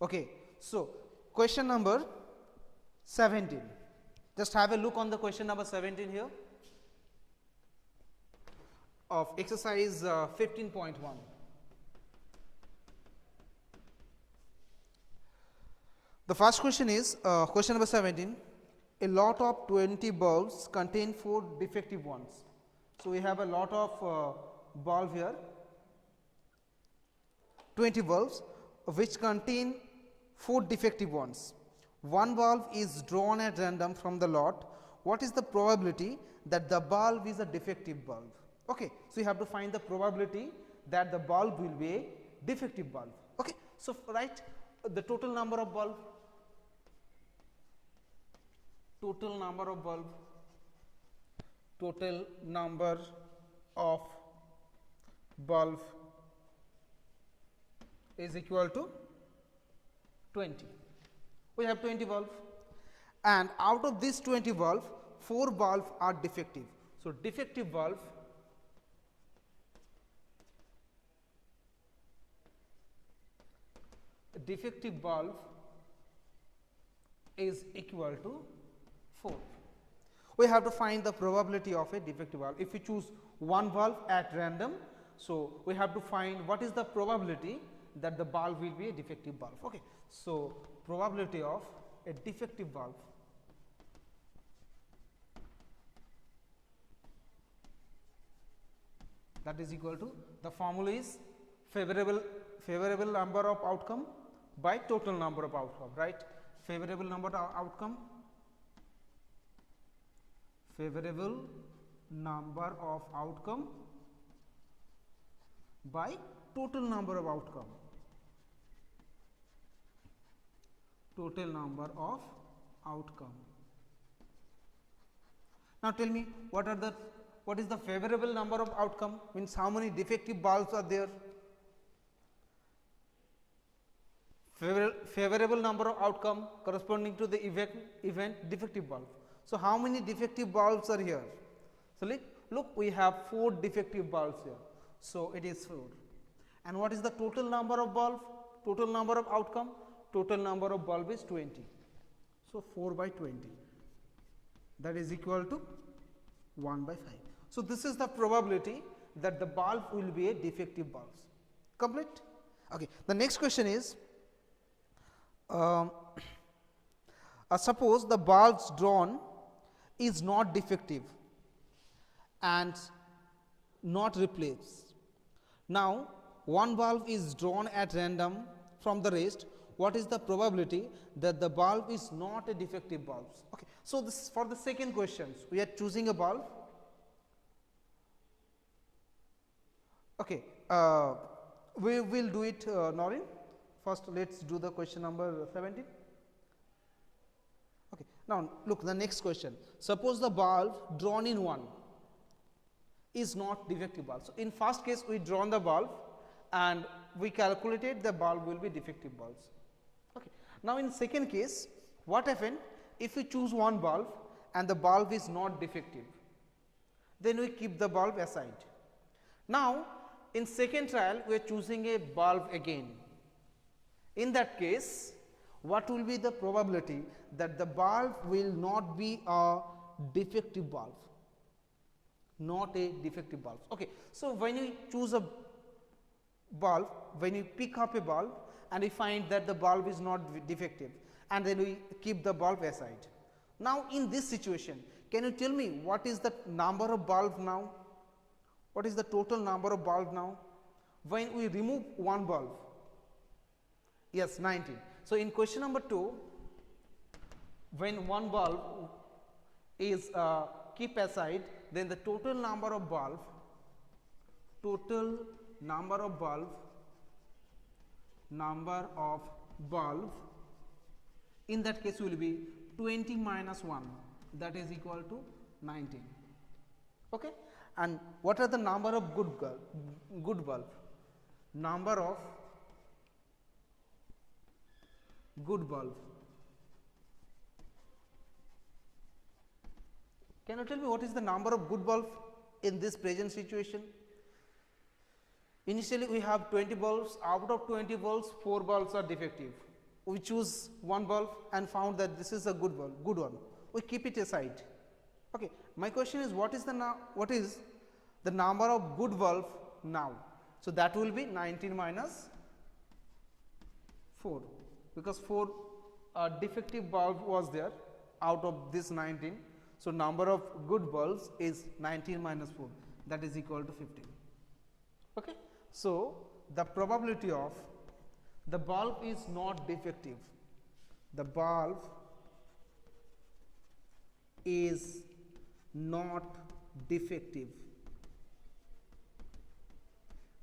Okay, so question number 17. Just have a look on the question number 17 here of exercise 15.1. The first question is question number 17. A lot of 20 bulbs contain 4 defective ones. So, we have a lot of bulb here, 20 bulbs which contain 4 defective ones. One bulb is drawn at random from the lot. What is the probability that the bulb is a defective bulb? Okay. So, you have to find the probability that the bulb will be a defective bulb. Okay. So, write the total number of bulb, total number of bulb, total number of bulb is equal to 20. We have 20 bulbs, and out of these 20 bulbs, 4 bulbs are defective. So, defective bulb is equal to 4. We have to find the probability of a defective bulb. If we choose one bulb at random, so we have to find what is the probability that the bulb will be a defective bulb. Okay. So, probability of a defective bulb that is equal to, the formula is favorable number of outcome by total number of outcome, right? Favorable number of outcome, favorable number of outcome by total number of outcome, total number of outcome. Now, tell me what is the favorable number of outcome, means how many defective bulbs are there? Favorable number of outcome corresponding to the event defective bulb. So, how many defective bulbs are here? So, look, we have 4 defective bulbs here. So, it is 4. And what is the total number of bulb? Total number of outcome? Total number of bulb is 20. So, 4 by 20, that is equal to 1 by 5. So, this is the probability that the bulb will be a defective bulb. Complete? Okay. The next question is, suppose the bulbs drawn is not defective and not replaced. Now, one bulb is drawn at random from the rest. What is the probability that the bulb is not a defective bulb? Okay. So, this for the second question, we are choosing a bulb. Okay. We will do it, Noreen. First, let us do the question number 17. Okay. Now, look the next question. Suppose the bulb drawn in 1 is not defective bulb. So, in first case we drawn the bulb and we calculated the bulb will be defective bulbs. Okay. Now, in second case, what happened if we choose one bulb and the bulb is not defective, then we keep the bulb aside. Now, in second trial we are choosing a bulb again. In that case, what will be the probability that the bulb will not be a defective bulb? Not a defective bulb. Okay. So, when you choose a bulb, when you pick up a bulb and we find that the bulb is not defective, and then we keep the bulb aside. Now, in this situation, can you tell me what is the number of bulb now? What is the total number of bulb now? When we remove one bulb? Yes, 19. So, in question number 2, when one bulb is keep aside, then the total number of bulb, in that case will be 20 minus 1, that is equal to 19. Okay. And what are the number of good bulb? Number of good bulb. Can you tell me what is the number of good bulb in this present situation? Initially we have 20 bulbs, out of 20 bulbs 4 bulbs are defective. we choose one bulb and found that this is a good bulb, good one. We keep it aside. Okay. My question is, what is the number of good bulb now? So that will be 19 minus 4, because 4 defective bulb was there out of this 19. So number of good bulbs is 19 minus 4, that is equal to 15. Okay. So the probability of the bulb is not defective. The bulb is not defective.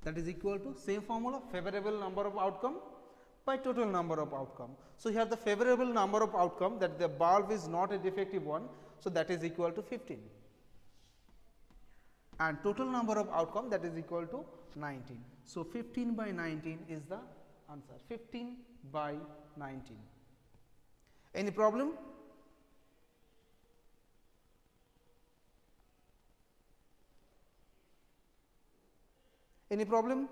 That is equal to same formula, favorable number of outcome by total number of outcome. So here the favorable number of outcome, that the bulb is not a defective one, so that is equal to 15, and total number of outcome, that is equal to 19. So 15 by 19 is the answer, 15 by 19. Any problem? Any problem?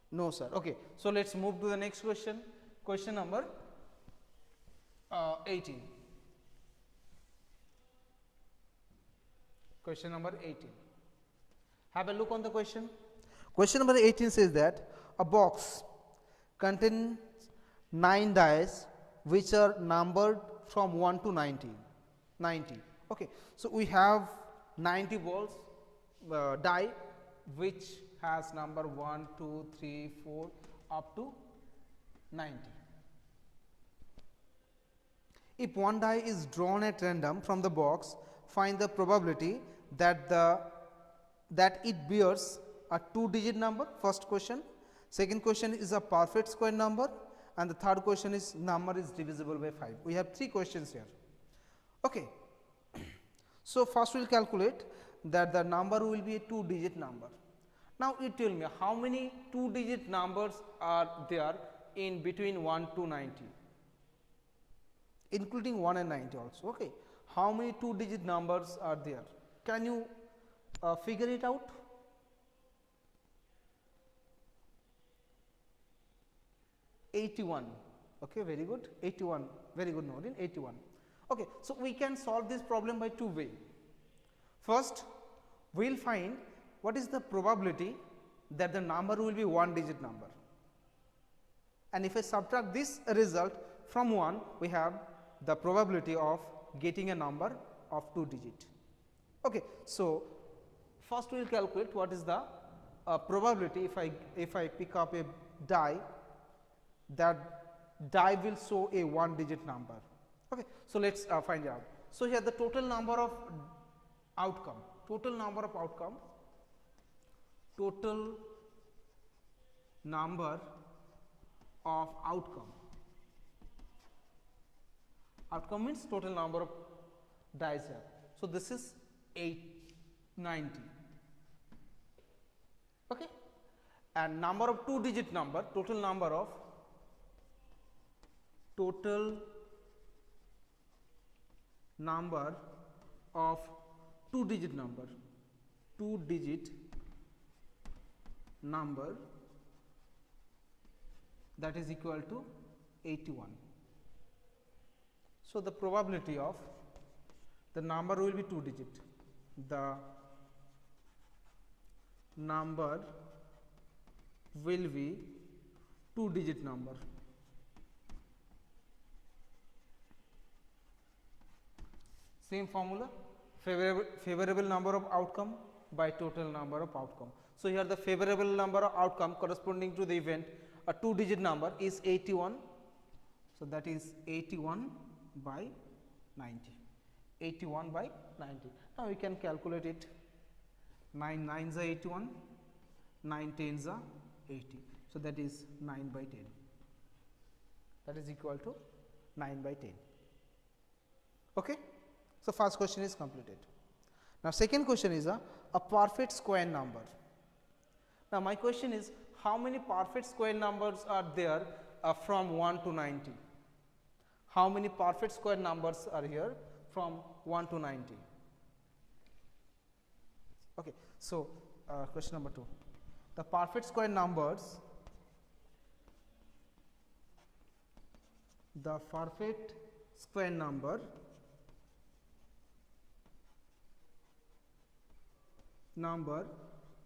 No, sir. Okay. So let's move to the next question. Question number 18. Question number 18. Have a look on the question. Question number 18 says that a box contains 9 dice which are numbered from 1 to 90. Okay. So we have 90 balls, die which has number 1, 2, 3, 4 up to 90. If one die is drawn at random from the box, find the probability that it bears a 2-digit number. First question. Second question is a perfect square number, and the third question is number is divisible by 5. We have 3 questions here. Okay. So first we will calculate that the number will be a 2-digit number. Now you tell me how many 2-digit numbers are there in between 1 to 90, including 1 and 90 also. Okay. How many 2-digit numbers are there? Can you figure it out? $81. Okay, very good. 81. Very good, Norin. 81. Okay, so we can solve this problem by 2 ways. First, we will find what is the probability that the number will be 1-digit number. And if I subtract this result from 1, we have the probability of getting a number of 2-digit. Okay, so first we will calculate what is the probability if I pick up a die, that die will show a 1-digit number. Okay, so let's find out. So here the total number of outcome, total number of outcome means total number of dice here. So this is 890. Okay, and number of 2-digit number, total number of 2-digit number, that is equal to 81. So the probability of the number will be 2-digit. The number will be 2-digit number. Same formula, favorable number of outcome by total number of outcome. So here the favorable number of outcome corresponding to the event, a 2-digit number is 81. So that is 81 by 90. 81 by 90. Now we can calculate it. 9 9s are 81, 9 10s are 80. So that is 9 by 10. That is equal to 9 by 10. Okay. So first question is completed. Now second question is a perfect square number. Now my question is, how many perfect square numbers are there from 1 to 90? How many perfect square numbers are here from 1 to 90? Okay. So question number 2. The perfect square numbers the perfect square number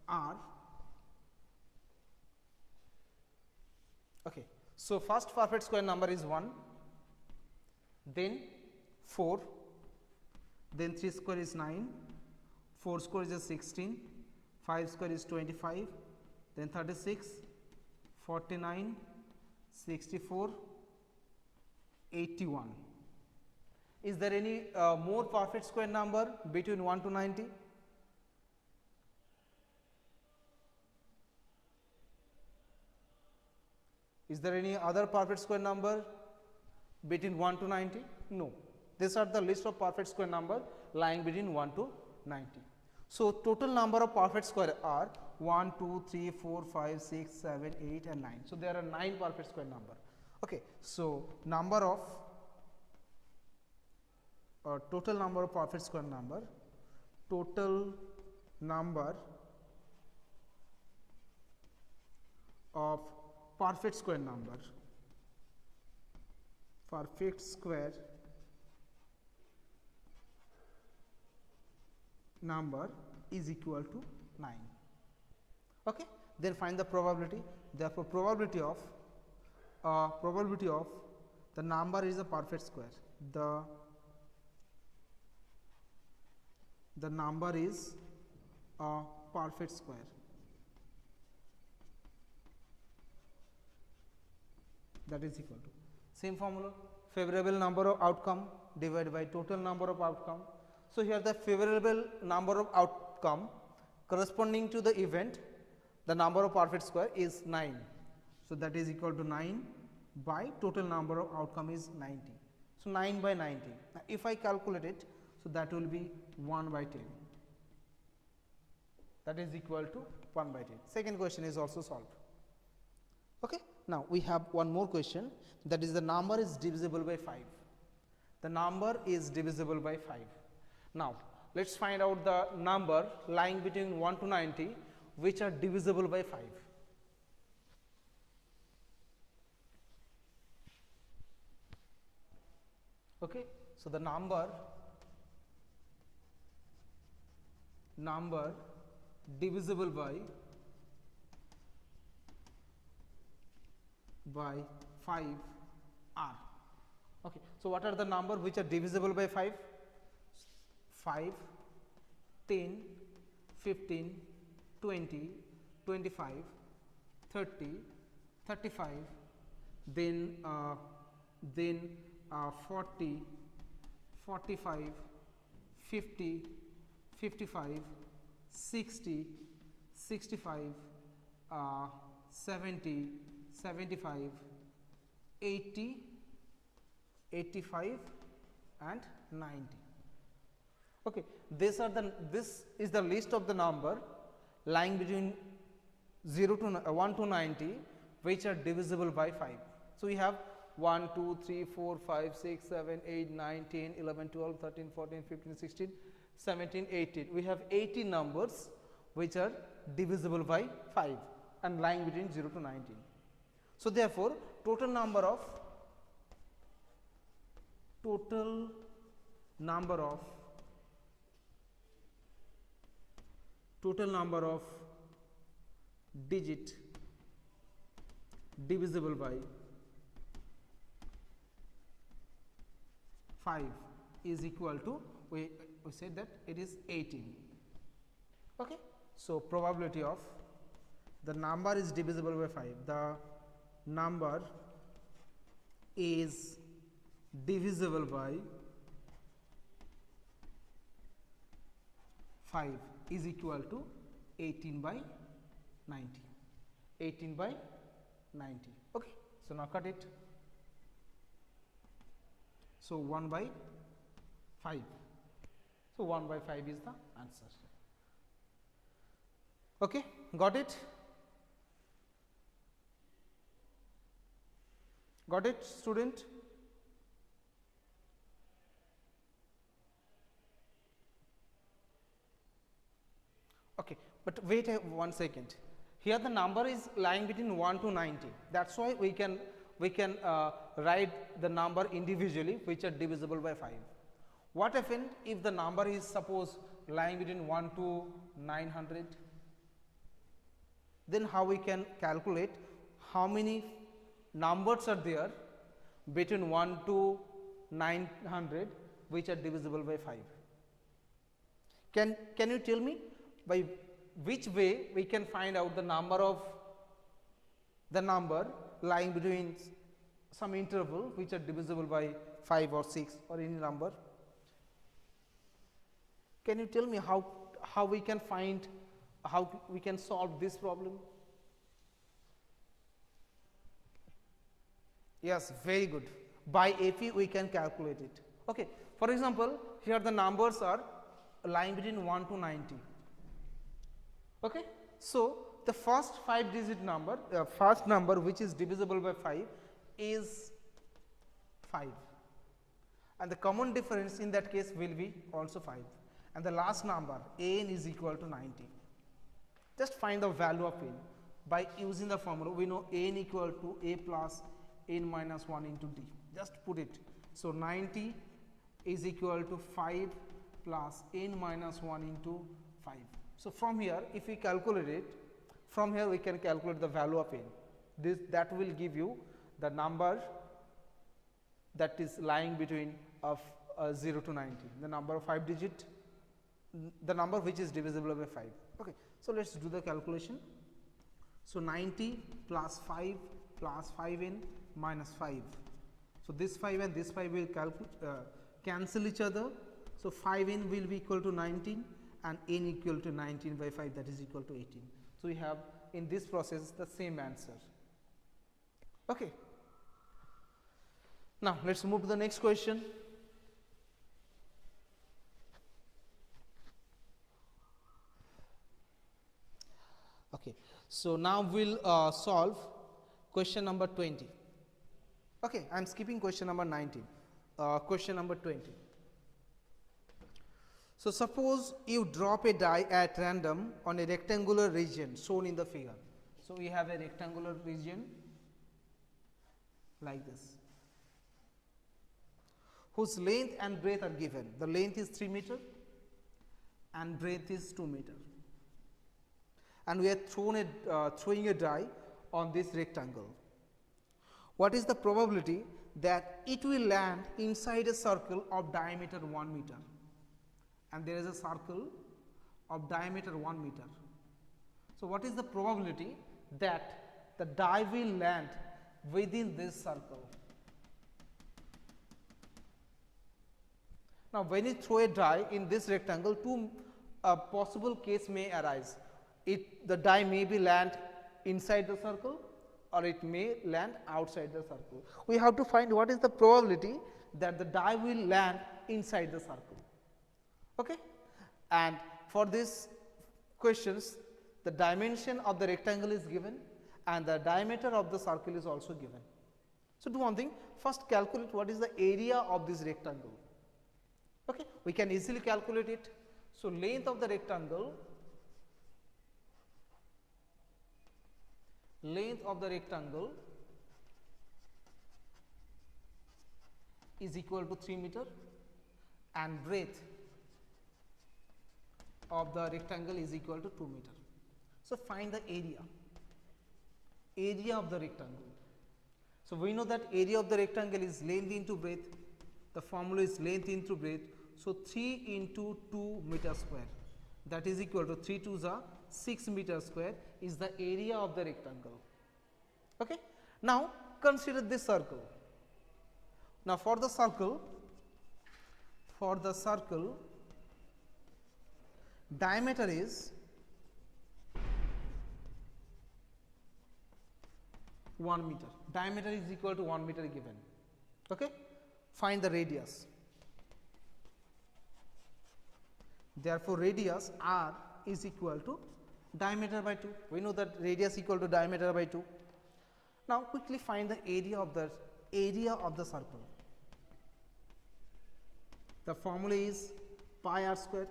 are, okay, so first perfect square number is 1, then 4, then 3 square is 9, 4 square is 16, 5 square is 25, then 36, 49, 64, 81. Is there any more perfect square number between 1 to 90? Is there any other perfect square number between 1 to 90? No. These are the list of perfect square number lying between 1 to 90. So, total number of perfect square are 1, 2, 3, 4, 5, 6, 7, 8 and 9. So, there are 9 perfect square number. Okay. So, number of total number of perfect square number, total number of perfect square number, perfect square number is equal to 9. Okay. Then find the probability. Therefore, probability of the number is a perfect square. The number is a perfect square. That is equal to same formula, favorable number of outcome divided by total number of outcome. So, here the favorable number of outcome corresponding to the event, the number of perfect square is 9. So, that is equal to 9 by total number of outcome is 90. So, 9 by 90. Now, if I calculate it, so that will be 1 by 10. That is equal to 1 by 10. Second question is also solved. Okay. Now, we have one more question, that is the number is divisible by 5. The number is divisible by 5. Now, let us find out the number lying between 1 to 90 which are divisible by 5. Okay. So, the number divisible by 5 are. Okay. So, what are the number which are divisible by 5? 5, 10, 15, 20, 25, 30, 35, then 40, 45, 50, 55, 60, 65, 70, 75, 80, 85 and 90. Okay. This is the list of the number lying between 1 to 90 which are divisible by 5. So, we have 1, 2, 3, 4, 5, 6, 7, 8, 9, 10, 11, 12, 13, 14, 15, 16, 17, 18. We have 18 numbers which are divisible by 5 and lying between 0 to 19. So, therefore, total number of digit divisible by 5 is equal to, we said that it is 18. Okay. So, probability of the number is divisible by 5. The number is divisible by 5 is equal to 18 by 90. 18 by 90. Okay. So, now cut it. So, 1 by 5. So, 1 by 5 is the answer. Okay. Got it? Got it, student? Okay, but wait one second. Here the number is lying between 1 to 90. That's why we we can write the number individually which are divisible by 5. What happens if the number is suppose lying between 1 to 900? Then how we can calculate how many numbers are there between 1 to 900 which are divisible by 5? Can you tell me by which way we can find out the number lying between some interval which are divisible by 5 or 6 or any number? Can you tell me how we can find, how we can solve this problem? Yes, very good. By AP we can calculate it. Okay. For example, here the numbers are lying between 1 to 90. Okay. So, the first 5 digit number, first number which is divisible by 5 is 5, and the common difference in that case will be also 5, and the last number n is equal to 90. Just find the value of n by using the formula. We know n equal to a plus n minus 1 into d. Just put it. So, 90 is equal to 5 plus n minus 1 into 5. So, from here if we calculate it, from here we can calculate the value of n. That will give you the number that is lying between of 0 to 90, the number of 5 digit, the number which is divisible by 5. Okay. So, let us do the calculation. So, 90 plus 5 plus 5n minus 5. So, this 5 and this 5 will cancel each other. So, 5n will be equal to 19 and n equal to 19 by 5, that is equal to 18. So, we have in this process the same answer. Okay. Now, let us move to the next question. Okay. So, now we will solve question number 20. Okay, I am skipping question number 19, question number 20. So, suppose you drop a die at random on a rectangular region shown in the figure. So, we have a rectangular region like this, whose length and breadth are given. The length is 3 meter and breadth is 2 meter, and we are throwing a die on this rectangle. What is the probability that it will land inside a circle of diameter 1 meter? And there is a circle of diameter 1 meter. So, what is the probability that the die will land within this circle? Now, when you throw a die in this rectangle, two possible case may arise. The die may be land inside the circle or it may land outside the circle. We have to find what is the probability that the die will land inside the circle. Okay? And for these questions, the dimension of the rectangle is given and the diameter of the circle is also given. So, do one thing, first calculate what is the area of this rectangle. Okay? We can easily calculate it. So, length of the rectangle, is equal to 3 meter and breadth of the rectangle is equal to 2 meter. So, find the area of the rectangle. So, we know that area of the rectangle is length into breadth. The formula is length into breadth. So, 3 into 2 meter square, that is equal to 3 2s are 6 meter square is the area of the rectangle. Okay? Now, consider this circle. Now, for the circle diameter is 1 meter. Diameter is equal to 1 meter given. Okay? Find the radius. Therefore, radius r is equal to diameter by 2. We know that radius equal to diameter by 2. Now, quickly find the area of the circle. The formula is pi r square,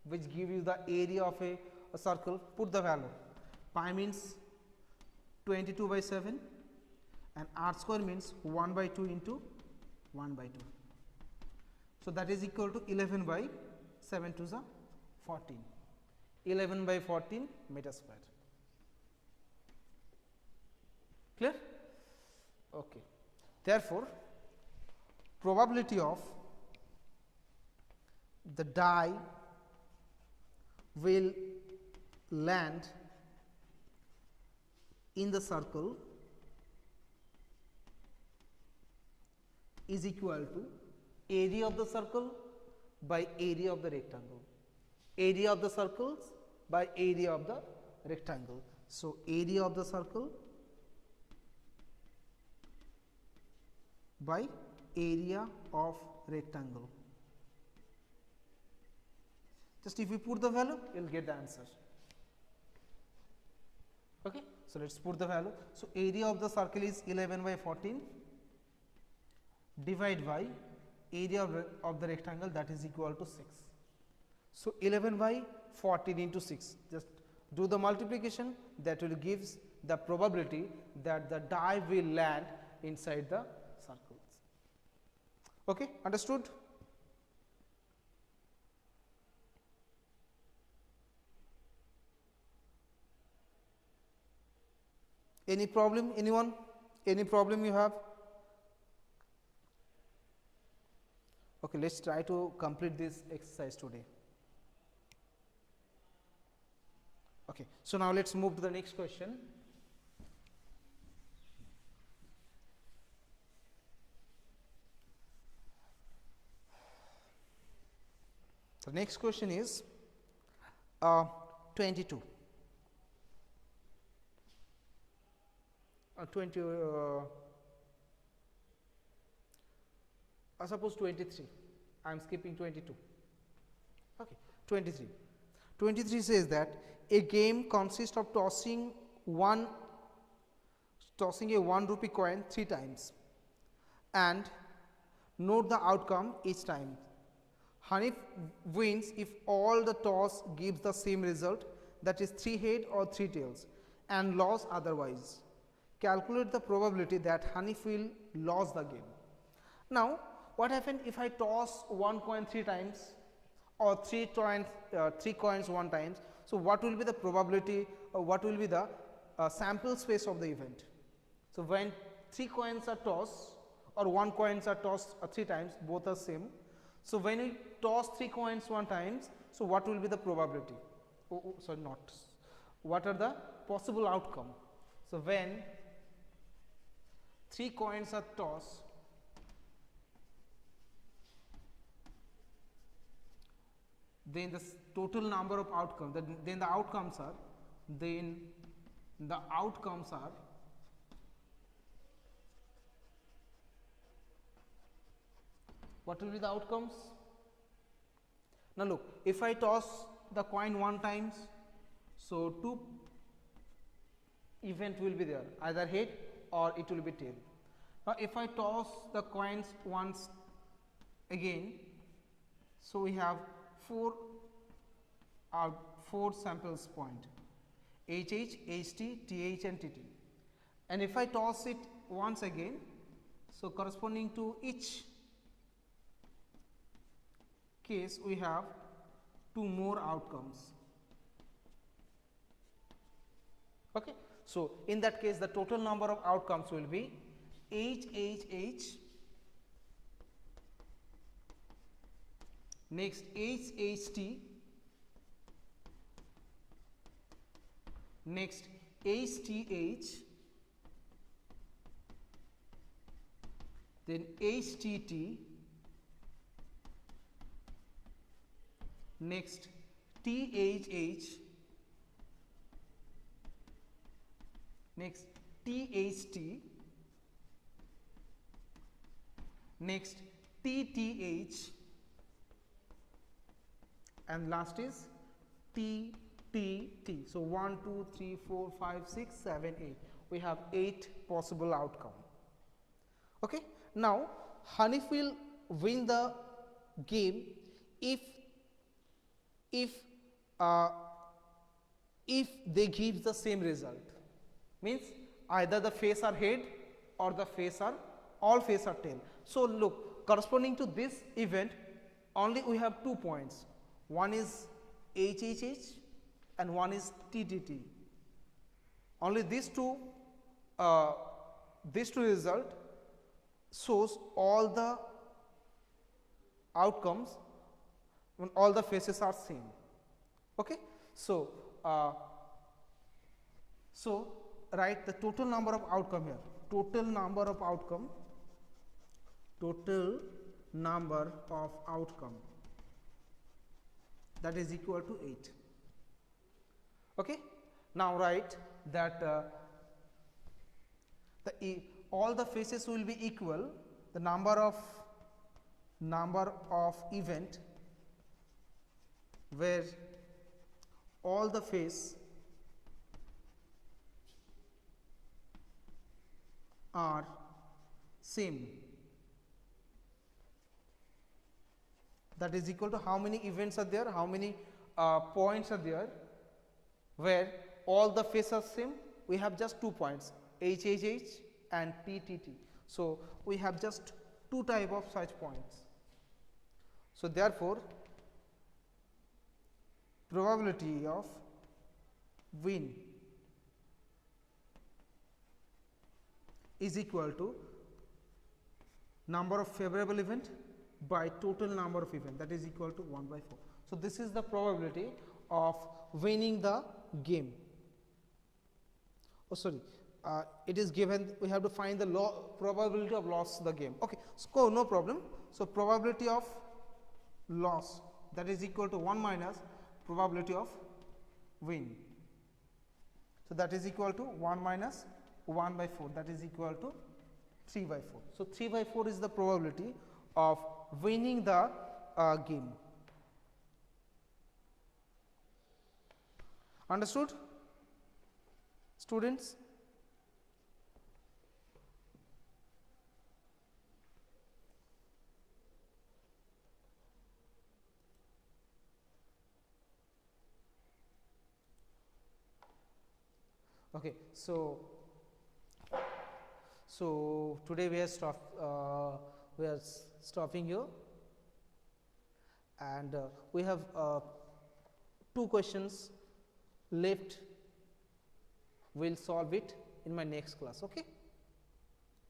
which give you the area of a circle. Put the value. Pi means 22 by 7 and r square means 1 by 2 into 1 by 2. So, that is equal to 11 by 7 to the 14, 11 by 14 meter square. Clear? Okay. Therefore, probability of the die will land in the circle is equal to area of the circle by area of the rectangle. Area of the circles by area of the rectangle. So, area of the circle by area of rectangle. Just if we put the value, you will get the answer. Okay. So, let us put the value. So, area of the circle is 11 by 14 divided by area of the rectangle, that is equal to 6. So, 11 by 14 into 6, just do the multiplication, that will gives the probability that the die will land inside the circles. Okay, understood? Any problem, anyone? Any problem you have? Okay, let us try to complete this exercise today. Okay, so now let us move to the next question. The next question is 22. suppose 23, I am skipping 22. Okay, 23. 23 says that a game consists of tossing a 1 rupee coin 3 times and note the outcome each time. Hanif wins if all the toss gives the same result, that is 3 head or 3 tails, and loss otherwise. Calculate the probability that Hanif will lose the game. Now, what happens if I toss 1 coin 3 times or 3 coins 1 times? So, what will be the probability, or what will be the sample space of the event? So, when 3 coins are tossed or 1 coins are tossed 3 times, both are same. So, when we toss 3 coins 1 times, so what will be the probability? Sorry, not. What are the possible outcome? So, when 3 coins are tossed, then the total number of outcomes, then the outcomes are, what will be the outcomes? Now look, if I toss the coin 1 times, so 2 event will be there, either head or it will be tail. Now if I toss the coins once again, so we have 4 samples point, HH, HT, TH and TT. And if I toss it once again, so corresponding to each case we have 2 more outcomes. Okay. So, in that case the total number of outcomes will be HHH, next HHT, next HTH, then HTT, next THH, next THT, next TTH, and last is TTT. So, 1, 2, 3, 4, 5, 6, 7, 8. We have 8 possible outcome. Okay. Now, Hanif will win the game if they give the same result, means either the face or head or the face are all face are tail. So look, corresponding to this event only we have 2 points, one is HHH and one is TTT. Only these two result shows all the outcomes when all the faces are same. Okay. So write the total number of outcome here, total number of outcome that is equal to 8. Okay. Now write that all the faces will be equal, the number of event where all the face are same, that is equal to how many events are there, how many points are there where all the faces are same. We have just 2 points, HHH and TTT. So we have just 2 type of such points. So therefore probability of win is equal to number of favorable event by total number of event, that is equal to 1 by 4. So this is the probability of winning the game. Oh sorry, it is given we have to find the probability of loss the game. Okay, so no problem. So probability of loss, that is equal to 1 minus probability of win. So that is equal to 1 minus 1 by 4, that is equal to 3 by 4. So 3 by 4 is the probability of winning the game. Understood, students? Okay, so today we are stopping here, and we have 2 questions left. We'll solve it in my next class. Okay.